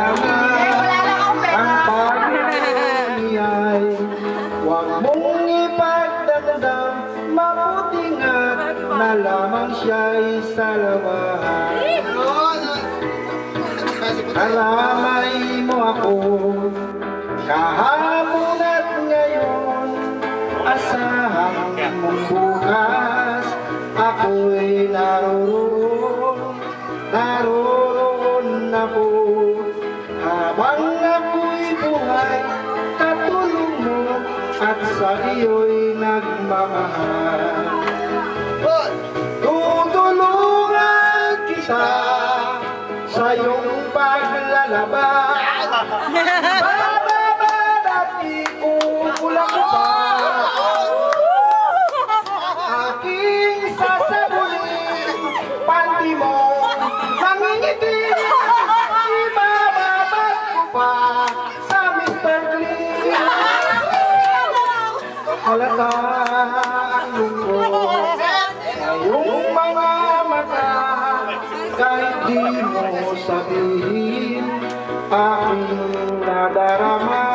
ang pagniyay. Huwag mong ipagdamdam, mabuting at na lamang siya'y salawahan. Karamay mo ako, kahapon at ngayon, asahan mong bukas, ako'y naroon ako. Habang ako'y buhay, katulong mo at sa iyo'y nagmamahal. Tutulungan kita sa iyong paglalaba. Bababa at ikukulang pa. Aking sasabunin, panty mo nangingiti. Ibababat ko pa sa Mr. Clean. Halata ang lungkot sa iyong mga mata, kahit di mo sabihin, aking nadarama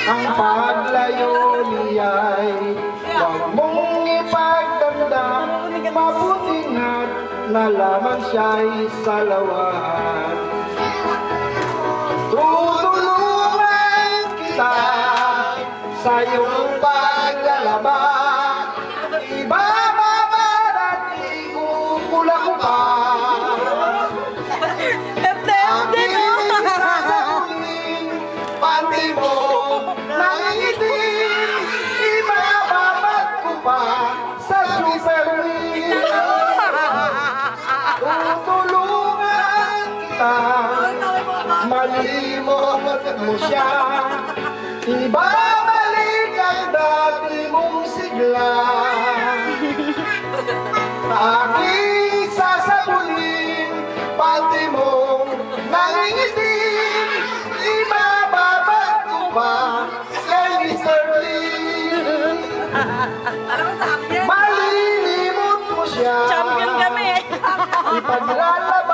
ang paglayo niya'y. Huwag mong ipagdamdam, mabuting at na lamang siya'y salawahan. Tutulungan kita sa iyong paglalaba, ibababad at ikukulak pa. Aking sasabunin, panty mo nangingitim, ibababad ko pa sa Super Wheel. Tutulungan kita, malimot mo siya, ibabalik ang dati mong sigla. Aking sasabunin, panty mo nangingitim, ibababad ko pa kay Mr. Clean. Malilimot mo siya, Champion kami. ipaglalabas